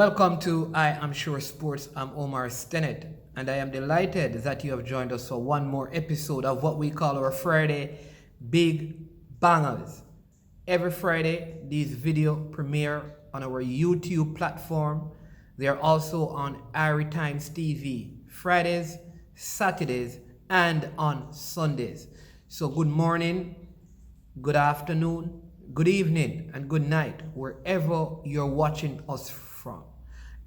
Welcome to I Am Sure Sports. I'm Omar Stennett, and I am delighted that you have joined us for one more episode of what we call our Friday Big Bangers. Every Friday, these video premiere on our YouTube platform. They are also on Irie Times TV, Fridays, Saturdays, and on Sundays. So good morning, good afternoon, good evening, and good night, wherever you're watching us from.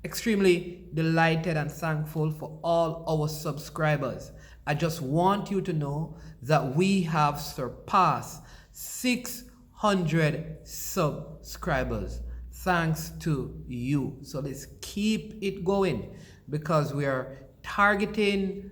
Extremely delighted and thankful for all our subscribers. I just want you to know that we have surpassed 600 subscribers thanks to you. So let's keep it going because we are targeting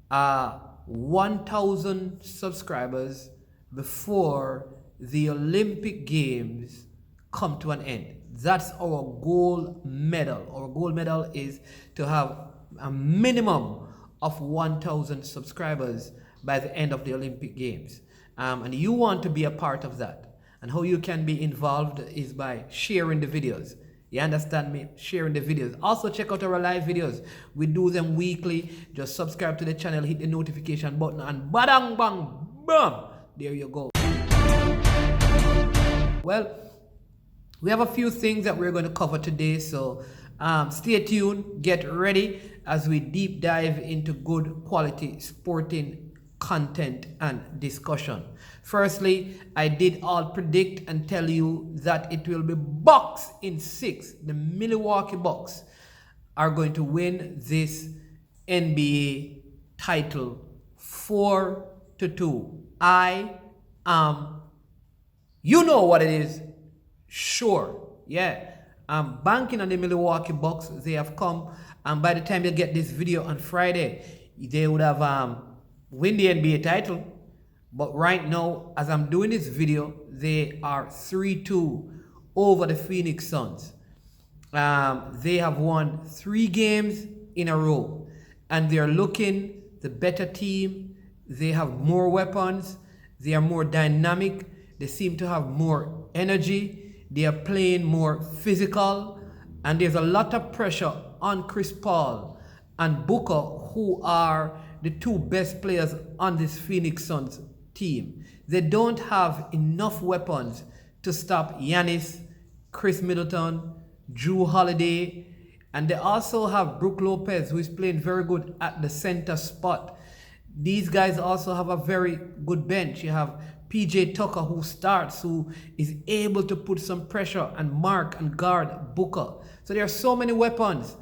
1,000 subscribers before the Olympic Games come to an end. That's our gold medal. Our gold medal is to have a minimum of 1,000 subscribers by the end of the Olympic Games. And you want to be a part of that. And how you can be involved is by sharing the videos. You understand me? Sharing the videos. Also check out our live videos. We do them weekly. Just subscribe to the channel, hit the notification button, and badang bang bam. There you go. Well, we have a few things that we're going to cover today, so stay tuned, get ready as we deep dive into good quality sporting content and discussion. Firstly, I did all predict and tell you that it will be Bucks in 6. The Milwaukee Bucks are going to win this NBA title 4-2. You know what it is. Sure, yeah. I'm banking on the Milwaukee Bucks. They have come, and by the time you get this video on Friday, they would have win the NBA title. But right now, as I'm doing this video, they are 3-2 over the Phoenix Suns. They have won 3 games in a row, and they are looking the better team. They have more weapons. They are more dynamic. They seem to have more energy. They are playing more physical, and there's a lot of pressure on Chris Paul and Booker, who are the 2 best players on this Phoenix Suns team. They don't have enough weapons to stop Giannis, Chris Middleton, Jrue Holiday, and they also have Brook Lopez, who is playing very good at the center spot. These guys also have a very good bench. You have PJ Tucker, who starts, who is able to put some pressure and mark and guard Booker. So there are so many weapons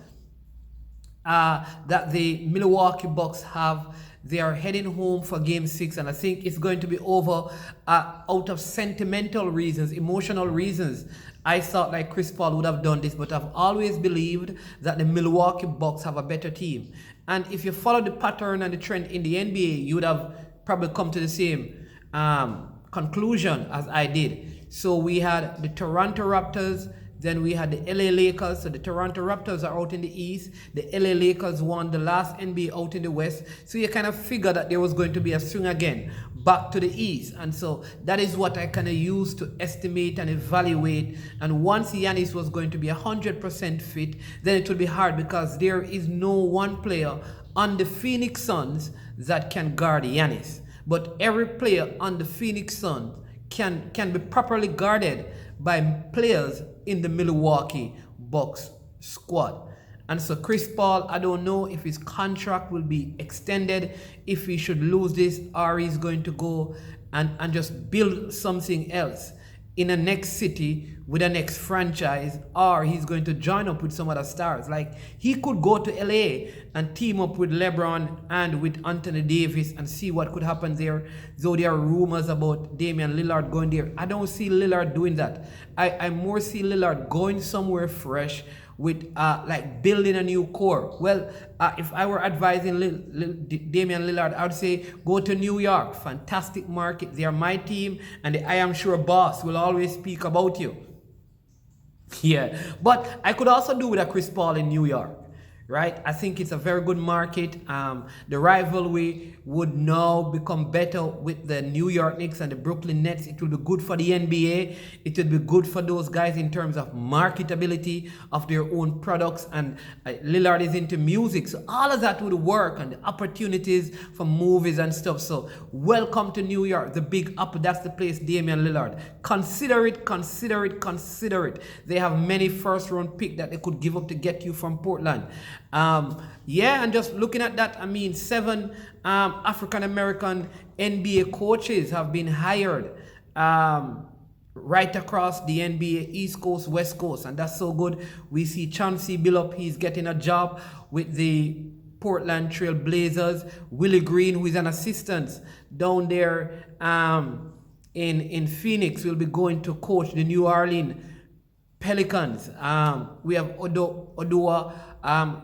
that the Milwaukee Bucks have. They are heading home for Game 6, and I think it's going to be over out of sentimental reasons, emotional reasons. I thought like Chris Paul would have done this, but I've always believed that the Milwaukee Bucks have a better team. And if you follow the pattern and the trend in the NBA, you would have probably come to the same conclusion as I did. So we had the Toronto Raptors, then we had the LA Lakers. So the Toronto Raptors are out in the East. The LA Lakers won the last NBA out in the West. So you kind of figured that there was going to be a swing again back to the East. And so that is what I kind of used to estimate and evaluate. And once Giannis was going to be 100% fit, then it would be hard because there is no one player on the Phoenix Suns that can guard Giannis. But every player on the Phoenix Suns can be properly guarded by players in the Milwaukee Bucks squad. And so Chris Paul, I don't know if his contract will be extended, if he should lose this, or he's going to go and just build something else in a next city with a next franchise, or he's going to join up with some other stars. Like, he could go to LA and team up with LeBron and with Anthony Davis and see what could happen there. Though there are rumors about Damian Lillard going there, I don't see Lillard doing that. I more see Lillard going somewhere fresh with like building a new core. Well, if I were advising Damian Lillard, I would say go to New York. Fantastic market. They are my team, and the I Am Sure boss will always speak about you. Yeah, but I could also do with a Chris Paul in New York. right? I think it's a very good market. The rivalry would now become better with the New York Knicks and the Brooklyn Nets. It will be good for the NBA. It will be good for those guys in terms of marketability of their own products. And Lillard is into music, so all of that would work, and the opportunities for movies and stuff. So welcome to New York, the Big Apple. That's the place, Damian Lillard. Consider it, consider it, consider it. They have many first-round picks that they could give up to get you from Portland. Yeah, and just looking at that, I mean, 7 African-American NBA coaches have been hired right across the NBA, East Coast, West Coast, and that's so good. We see Chauncey Billups, he's getting a job with the Portland Trail Blazers. Willie Green, who is an assistant down there in Phoenix, will be going to coach the New Orleans Pelicans. We have Odua,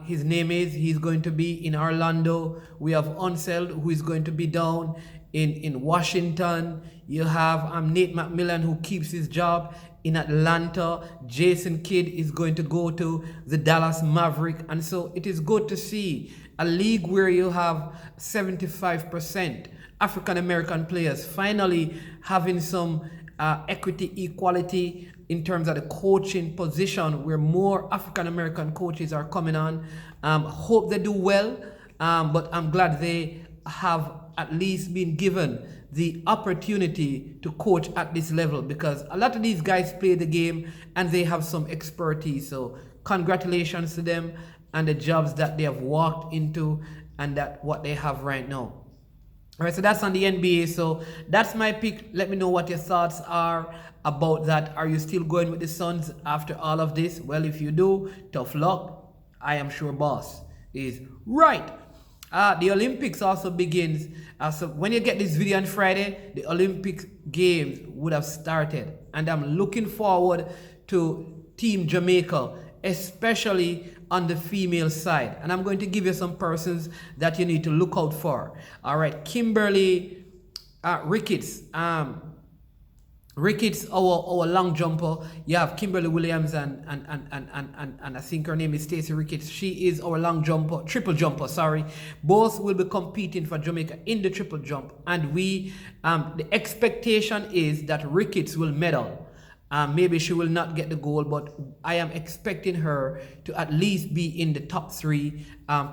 he's going to be in Orlando. We have Unseld, who is going to be down in Washington. You have Nate McMillan, who keeps his job in Atlanta. Jason Kidd is going to go to the Dallas Maverick. And so it is good to see a league where you have 75% African-American players finally having some equity, equality in terms of the coaching position, where more African-American coaches are coming on. Hope they do well, but I'm glad they have at least been given the opportunity to coach at this level, because a lot of these guys play the game and they have some expertise. So congratulations to them and the jobs that they have walked into and that what they have right now. All right, so that's on the NBA. So that's my pick. Let me know what your thoughts are about that. Are you still going with the Suns after all of this? Well, if you do, tough luck. I am sure boss is right. The Olympics also begins. So when you get this video on Friday, the Olympic Games would have started. And I'm looking forward to Team Jamaica, especially on the female side. And I'm going to give you some persons that you need to look out for. All right, Kimberly Ricketts. Ricketts, our long jumper. You have Kimberly Williams and I think her name is Stacey Ricketts. She is our long jumper, triple jumper, sorry. Both will be competing for Jamaica in the triple jump. And we, the expectation is that Ricketts will medal. Maybe she will not get the gold, but I am expecting her to at least be in the top 3,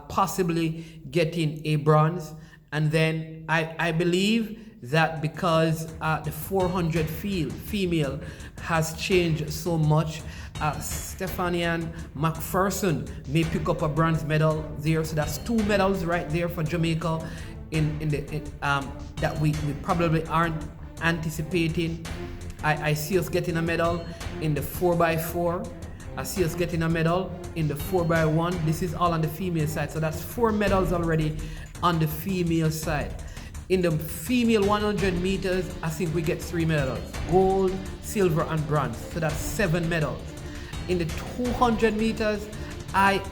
possibly getting a bronze. And then I believe that because the 400 female has changed so much, Stephanian McPherson may pick up a bronze medal there. So that's 2 medals right there for Jamaica that we probably aren't anticipating. I see us getting a medal in the 4x4. I see us getting a medal in the 4x1. This is all on the female side. So that's 4 medals already on the female side. In the female 100 meters, I think we get 3 medals: gold, silver, and bronze. So that's 7 medals. In the 200 meters, I'm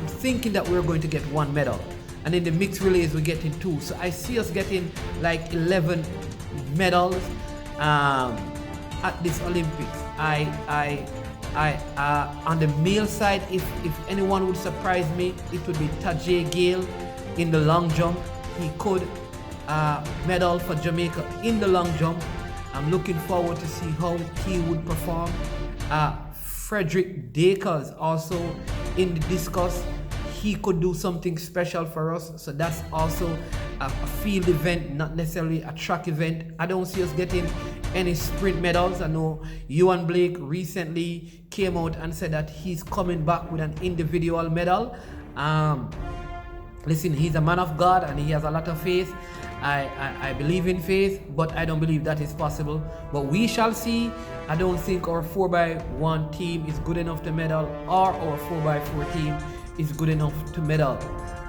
thinking that we're going to get 1 medal. And in the mixed relays, we're getting 2. So I see us getting like 11 medals at this Olympics. On the male side, if anyone would surprise me, it would be Tajay Gale in the long jump. He could medal for Jamaica in the long jump. I'm looking forward to see how he would perform. Frederick Dakers also in the discus. He could do something special for us. So that's also a field event, not necessarily a track event. I don't see us getting any sprint medals. I know Ewan Blake recently came out and said that he's coming back with an individual medal. Listen, he's a man of God and he has a lot of faith. I believe in faith, but I don't believe that is possible. But we shall see. I don't think our 4x1 team is good enough to medal, or our 4x4 team is good enough to medal.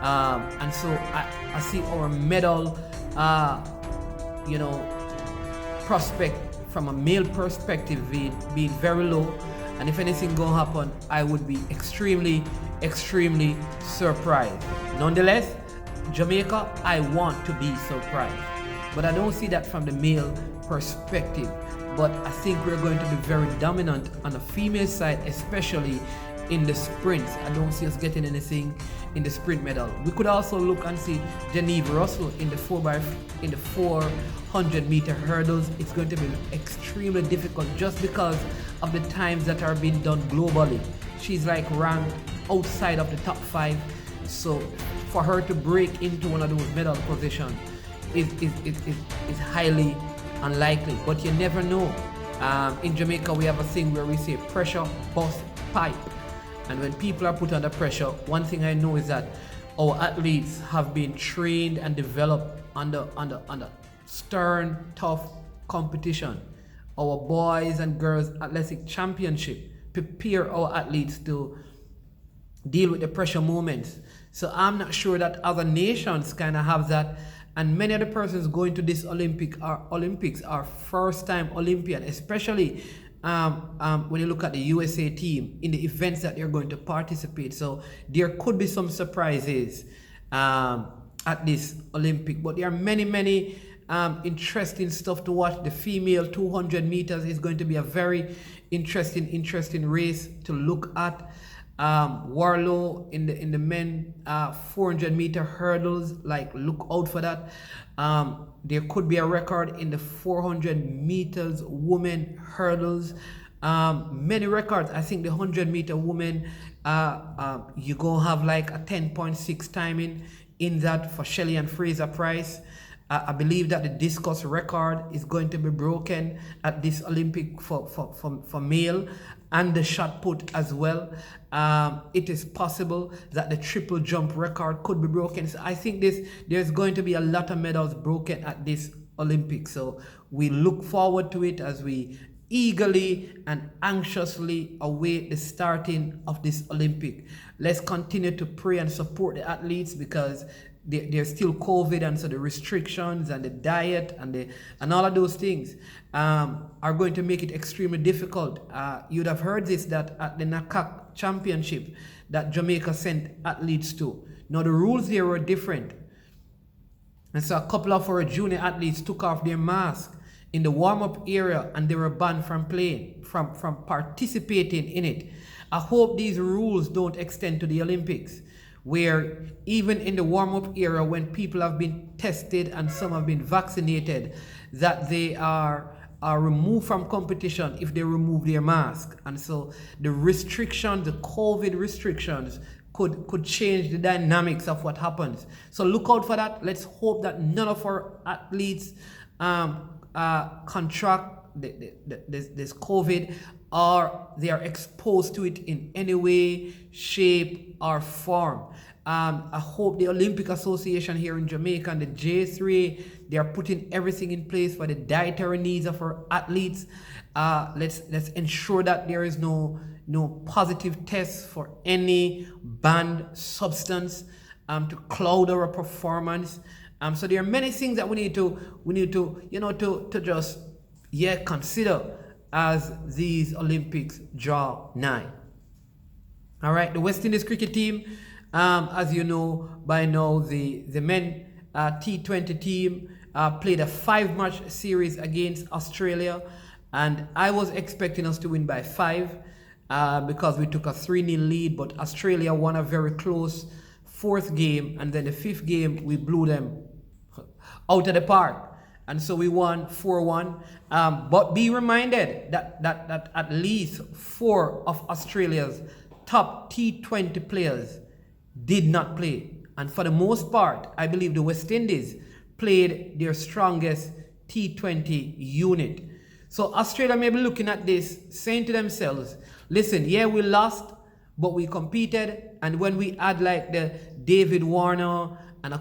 And so I see our medal, prospect from a male perspective being very low. And if anything gonna happen, I would be extremely surprised. Nonetheless, Jamaica, I want to be surprised, but I don't see that from the male perspective. But I think we're going to be very dominant on the female side, especially in the sprints. I don't see us getting anything in the sprint medal. We could also look and see Genevieve Russell in the 400 meter hurdles. It's going to be extremely difficult just because of the times that are being done globally. She's like ranked outside of the top 5. So for her to break into one of those medal positions is highly unlikely, but you never know. In Jamaica, we have a thing where we say pressure bust pipe. And when people are put under pressure, one thing I know is that our athletes have been trained and developed under stern, tough competition. Our boys and girls athletic championship prepare our athletes to deal with the pressure moments. So I'm not sure that other nations kind of have that. And many of the persons going to this Olympics are first-time Olympian, especially when you look at the USA team in the events that they're going to participate. So there could be some surprises at this Olympic. But there are many interesting stuff to watch. The female 200 meters is going to be a very interesting race to look at. Warlow in the men 400 meter hurdles, like look out for that. There could be a record in the 400 meters women hurdles. Many records. I think the 100 meter women, you gonna have like a 10.6 timing in that for Shelley and Fraser Price. I believe that the discus record is going to be broken at this Olympic for male, and the shot put as well. It is possible that the triple jump record could be broken. So I think there's going to be a lot of medals broken at this Olympics. So we look forward to it as we eagerly and anxiously await the starting of this Olympic. Let's continue to pray and support the athletes, because there's still COVID, and so the restrictions and the diet and all of those things are going to make it extremely difficult. You'd have heard this, that at the NACAC championship that Jamaica sent athletes to. Now the rules here were different, and so a couple of our junior athletes took off their mask in the warm-up area, and they were banned from playing, from participating in it. I hope these rules don't extend to the Olympics, where even in the warm-up era, when people have been tested and some have been vaccinated, that they are removed from competition if they remove their mask. And so the restrictions, the COVID restrictions, could change the dynamics of what happens. So look out for that. Let's hope that none of our athletes contract this COVID, or they are exposed to it in any way, shape, or form. I hope the Olympic Association here in Jamaica and the J3, they are putting everything in place for the dietary needs of our athletes. Let's ensure that there is no positive tests for any banned substance to cloud our performance. So there are many things that we need to just consider as these Olympics draw nigh. All right, the West Indies cricket team, as you know by now, the men T20 team played a 5-match series against Australia, and I was expecting us to win by 5 because we took a 3-0 lead, but Australia won a very close 4th game, and then the 5th game we blew them out of the park. And so we won 4-1. But be reminded that at least 4 of Australia's top T20 players did not play. And for the most part, I believe the West Indies played their strongest T20 unit. So Australia may be looking at this, saying to themselves, listen, yeah, we lost, but we competed. And when we add like the David Warner and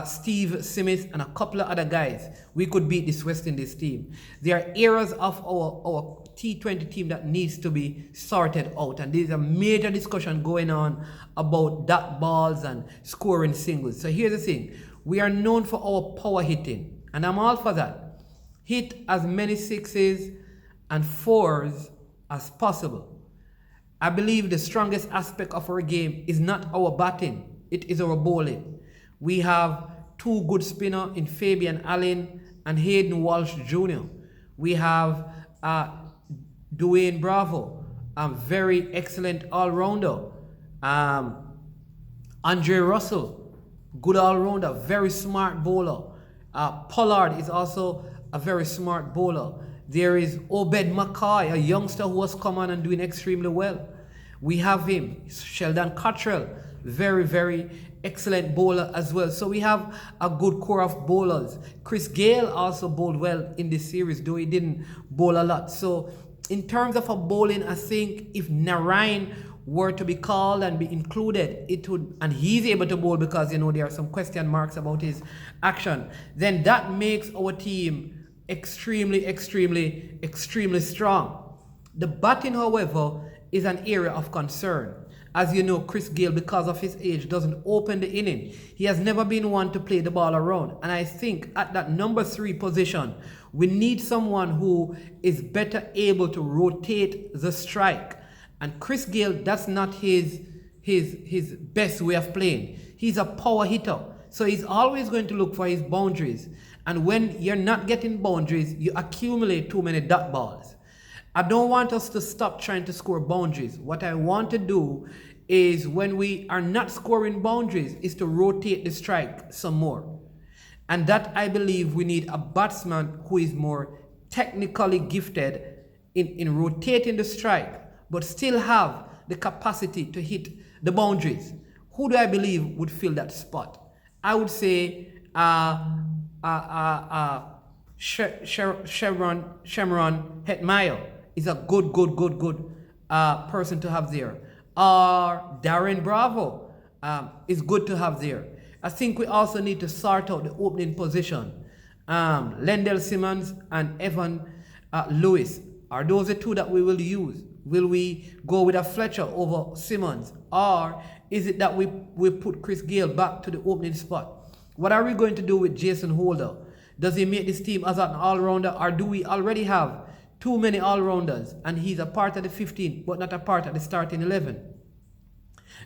Steve Smith and a couple of other guys, we could beat this West Indies team. There are areas of our T20 team that needs to be sorted out, and there's a major discussion going on about dot balls and scoring singles. So here's the thing, we are known for our power hitting, and I'm all for that. Hit as many 6s and 4s as possible. I believe the strongest aspect of our game is not our batting, it is our bowling. We have 2 good spinners in Fabian Allen and Hayden Walsh Jr. We have Dwayne Bravo very excellent all-rounder. Andre Russell, good all-rounder, very smart bowler. Pollard is also a very smart bowler. There is Obed McCoy, a youngster who has come on and doing extremely well. We have him, Sheldon Cottrell, very, very excellent bowler as well. So we have a good core of bowlers. Chris Gayle also bowled well in this series, though he didn't bowl a lot. So in terms of a bowling, I think if Narayan were to be called and be included, it would, and he's able to bowl because, you know, there are some question marks about his action, then that makes our team extremely, extremely, extremely strong. The batting, however, is an area of concern. As you know, Chris Gayle, because of his age, doesn't open the inning. He has never been one to play the ball around. And I think at that number 3 position, we need someone who is better able to rotate the strike. And Chris Gayle, that's not his best way of playing. He's a power hitter. So he's always going to look for his boundaries. And when you're not getting boundaries, you accumulate too many dot balls. I don't want us to stop trying to score boundaries. What I want to do is, when we are not scoring boundaries, is to rotate the strike some more. And that, I believe, we need a batsman who is more technically gifted in rotating the strike, but still have the capacity to hit the boundaries. Who do I believe would fill that spot? I would say Shemron Hetmyer is a good person to have there. Or Darren Bravo is good to have there. I think we also need to sort out the opening position. Lendell Simmons and Evan Lewis, are those the two that we will use? Will we go with a Fletcher over Simmons? Or is it that we put Chris Gayle back to the opening spot? What are we going to do with Jason Holder? Does he make this team as an all-rounder, or do we already have too many all-rounders and he's a part of the 15 but not a part of the starting 11?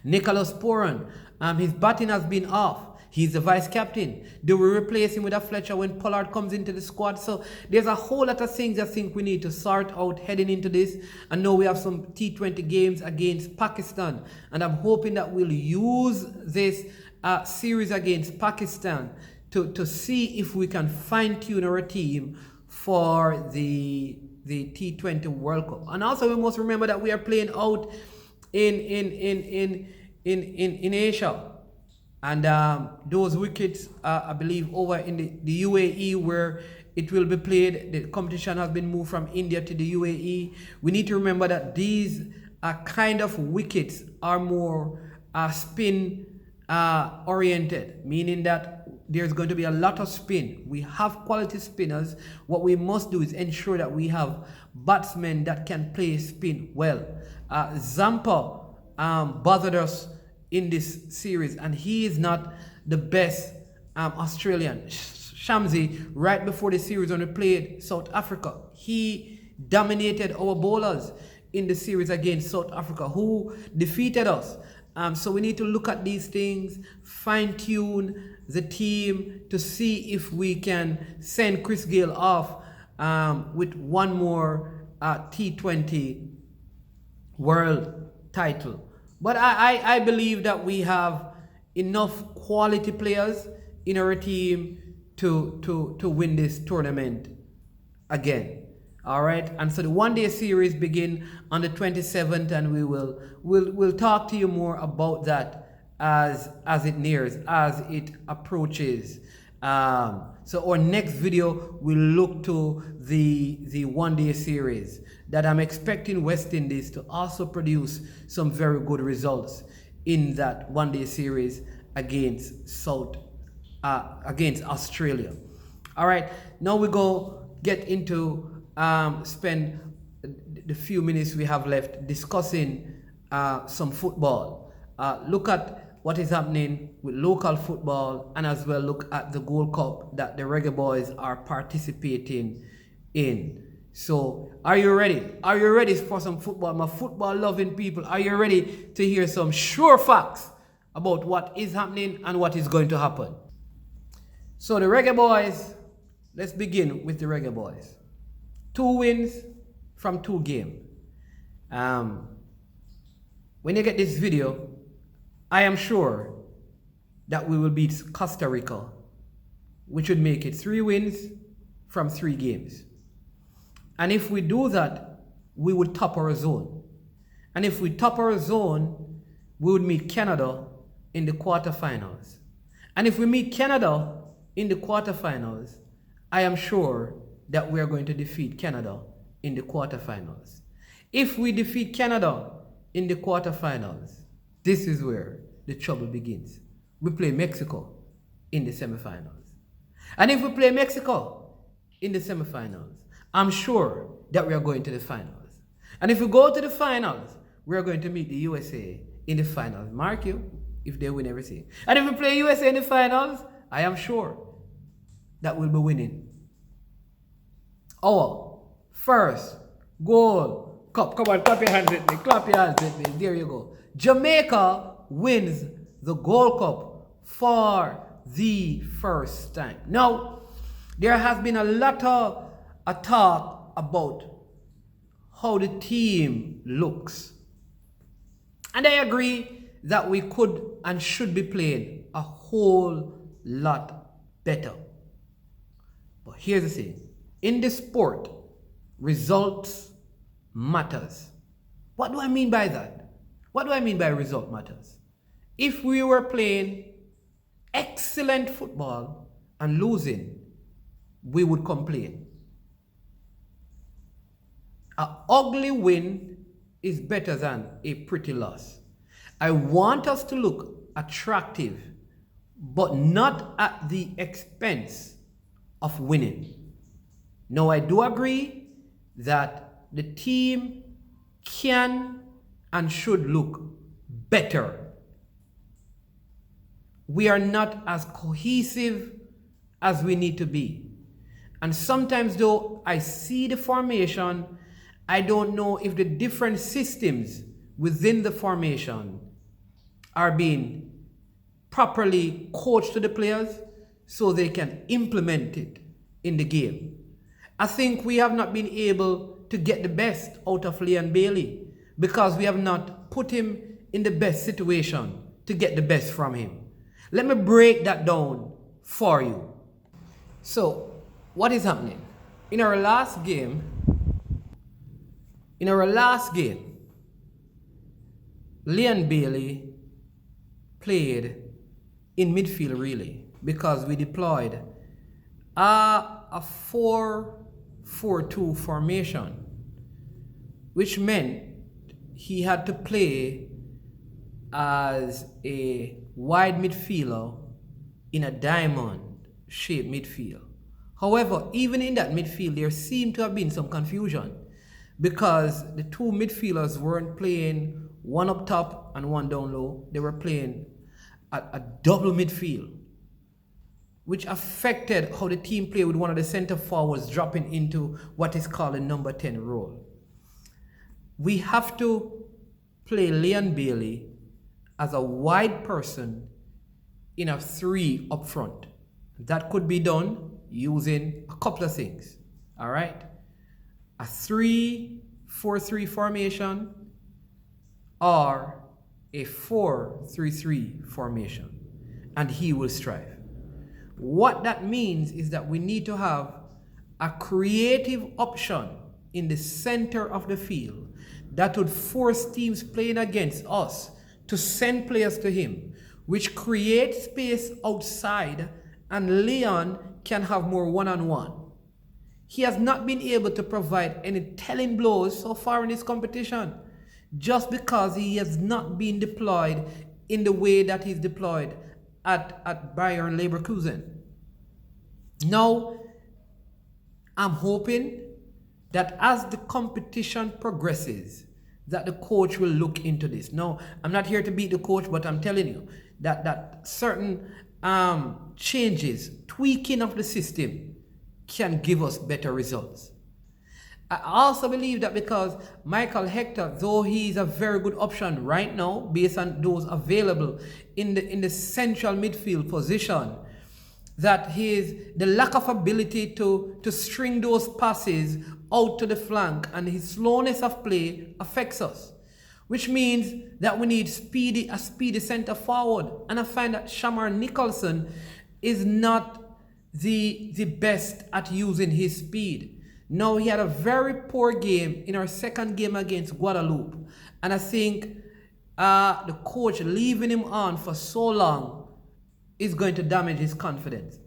Nicholas Poran, his batting has been off. He's the vice captain. Do we replace him with a Fletcher when Pollard comes into the squad? So there's a whole lot of things I think we need to sort out heading into this. I know we have some T20 games against Pakistan, and I'm hoping that we'll use this series against Pakistan to see if we can fine-tune our team for the T20 World Cup. And also we must remember that we are playing out in Asia. And those wickets, I believe, over in the UAE, where it will be played. The competition has been moved from India to the UAE. We need to remember that these kind of wickets are more spin oriented, meaning that there's going to be a lot of spin. We have quality spinners. What we must do is ensure that we have batsmen that can play spin well. Zampa bothered us in this series, and he is not the best Australian. Shamsi, right before the series when we played South Africa, he dominated our bowlers in the series against South Africa, who defeated us. So we need to look at these things, fine-tune the team to see if we can send Chris Gayle off with one more T20 world title. But I believe that we have enough quality players in our team to win this tournament again. All right, and so the one-day series begin on the 27th, and we'll talk to you more about that as it nears, as it approaches. So our next video will look to the one-day series that I'm expecting West Indies to also produce some very good results in that one-day series against Australia. All right, now we go get into spend the few minutes we have left discussing some football. Look at what is happening with local football, and as well look at the Gold Cup that the Reggae Boyz are participating in. So are you ready? Are you ready for some football? My football loving people, are you ready to hear some sure facts about what is happening and what is going to happen? So the Reggae Boyz, let's begin with the Reggae Boyz. 2 wins from 2 games. When you get this video, I am sure that we will beat Costa Rica, which would make it 3 wins from 3 games. And if we do that, we would top our zone. And if we top our zone, we would meet Canada in the quarterfinals. And if we meet Canada in the quarterfinals, I am sure that we are going to defeat Canada in the quarterfinals. If we defeat Canada in the quarterfinals, this is where the trouble begins. We play Mexico in the semifinals. And if we play Mexico in the semifinals, I'm sure that we are going to the finals. And if we go to the finals, we are going to meet the USA in the finals. Mark you, if they win everything. And if we play USA in the finals, I am sure that we'll be winning our first gold cup. Come on, clap your hands with me. Clap your hands with me. There you go. Jamaica wins the Gold Cup for the first time. Now, there has been a lot of talk about how the team looks. And I agree that we could and should be playing a whole lot better. But here's the thing. In this sport, results matters. What do I mean by that? What do I mean by result matters? If we were playing excellent football and losing, we would complain. An ugly win is better than a pretty loss. I want us to look attractive, but not at the expense of winning. Now, I do agree that the team can and should look better. We are not as cohesive as we need to be. And sometimes though I see the formation, I don't know if the different systems within the formation are being properly coached to the players so they can implement it in the game. I think we have not been able to get the best out of Leon Bailey because we have not put him in the best situation to get the best from him. Let me break that down for you. So, what is happening? In our last game, Leon Bailey played in midfield really because we deployed a 4-4-2 formation, which meant he had to play as a wide midfielder in a diamond-shaped midfield. However, even in that midfield, there seemed to have been some confusion because the two midfielders weren't playing one up top and one down low. They were playing a double midfield, which affected how the team played with one of the center forwards dropping into what is called a number 10 role. We have to play Leon Bailey as a wide person in a 3 up front. That could be done using a couple of things. All right? A 3-4-3 formation or a 4-3-3 formation, and he will strive. What that means is that we need to have a creative option in the center of the field that would force teams playing against us to send players to him, which creates space outside and Leon can have more one-on-one. He has not been able to provide any telling blows so far in this competition just because he has not been deployed in the way that he's deployed at Bayern Leverkusen. Now, I'm hoping that as the competition progresses, that the coach will look into this. Now, I'm not here to beat the coach, but I'm telling you that certain changes, tweaking of the system can give us better results. I also believe that because Michael Hector, though he's a very good option right now, based on those available in the central midfield position, that the lack of ability to string those passes out to the flank and his slowness of play affects us, which means that we need a speedy center forward. And I find that Shamar Nicholson is not the best at using his speed. Now, he had a very poor game in our second game against Guadeloupe, and I think the coach leaving him on for so long is going to damage his confidence.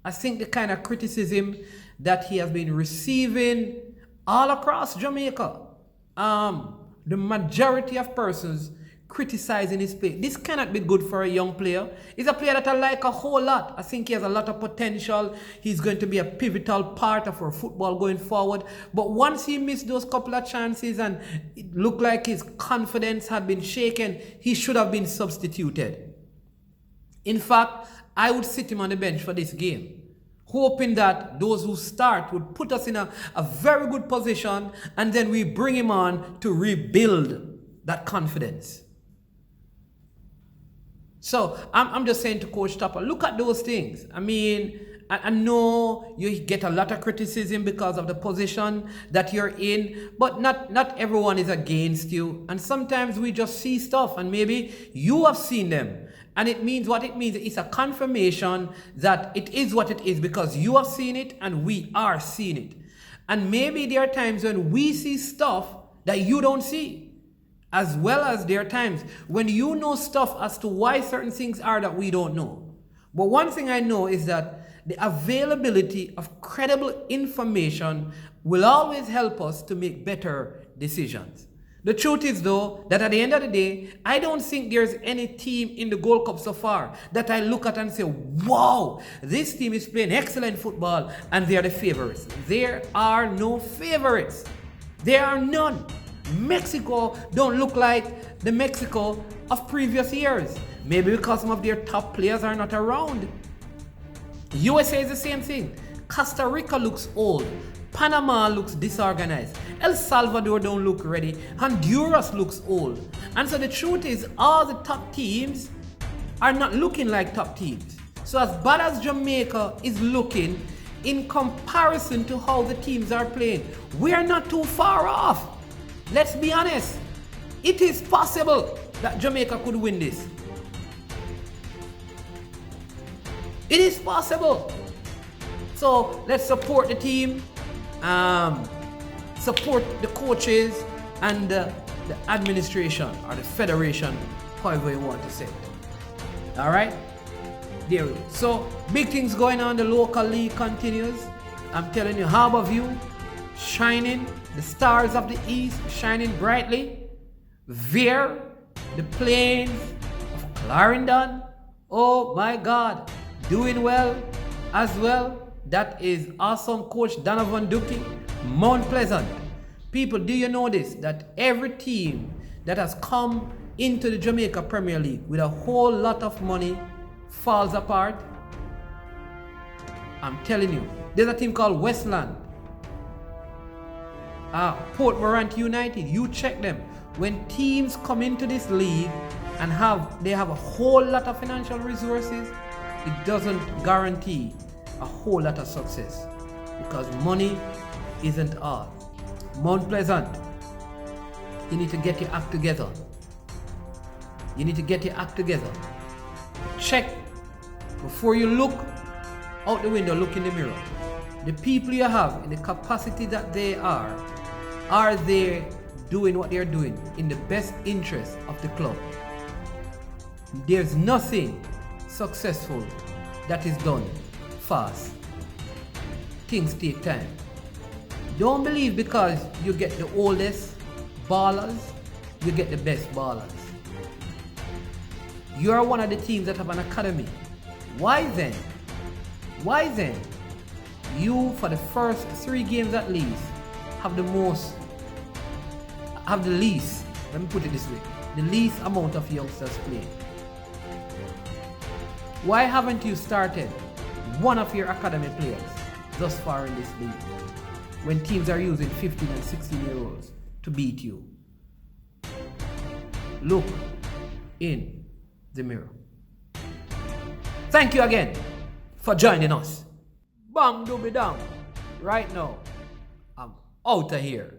I think the kind of criticism that he has been receiving all across Jamaica, the majority of persons criticizing his play. This cannot be good for a young player. He's a player that I like a whole lot. I think he has a lot of potential. He's going to be a pivotal part of our football going forward. But once he missed those couple of chances and it looked like his confidence had been shaken, he should have been substituted. In fact, I would sit him on the bench for this game, hoping that those who start would put us in a very good position, and then we bring him on to rebuild that confidence. So I'm just saying to Coach Topper, look at those things. I mean, I know you get a lot of criticism because of the position that you're in, but not everyone is against you. And sometimes we just see stuff, and maybe you have seen them. And it means what it means. It's a confirmation that it is what it is because you have seen it and we are seeing it. And maybe there are times when we see stuff that you don't see, as well as there are times when you know stuff as to why certain things are that we don't know. But one thing I know is that the availability of credible information will always help us to make better decisions. The truth is, though, that at the end of the day, I don't think there's any team in the Gold Cup so far that I look at and say, wow, this team is playing excellent football and they are the favorites. There are no favorites. There are none. Mexico don't look like the Mexico of previous years. Maybe because some of their top players are not around. USA is the same thing. Costa Rica looks old. Panama looks disorganized. El Salvador don't look ready. Honduras looks old. And so the truth is, all the top teams are not looking like top teams. So as bad as Jamaica is looking in comparison to how the teams are playing, we are not too far off. Let's be honest. It is possible that Jamaica could win this. It is possible. So let's support the team. Support the coaches and the administration or the federation, however you want to say it. All right, there we go. So big things going on. The local league continues. I'm telling you, Harbour View shining, the stars of the east shining brightly. Veer, the plains of Clarendon, oh my God, doing well as well. That is awesome. Coach Donovan Duki, Mount Pleasant. People, do you know this? That every team that has come into the Jamaica Premier League with a whole lot of money falls apart? I'm telling you. There's a team called Westland. Port Morant United. You check them. When teams come into this league and they have a whole lot of financial resources, it doesn't guarantee a whole lot of success because money isn't all. Mount Pleasant, you need to get your act together. You need to get your act together. Check before you look out the window, look in the mirror. The people you have in the capacity that they are they doing what they're doing in the best interest of the club? There's nothing successful that is done fast. Things take time. Don't believe because you get the oldest ballers, you get the best ballers. You are one of the teams that have an academy. Why then? You, for the first 3 games at least, have the least, let me put it this way, the least amount of youngsters playing. Why haven't you started one of your academy players thus far in this league when teams are using 15 and 16-year-olds to beat you? Look in the mirror. Thank you again for joining us. Bang dooby dang. Right now, I'm out of here.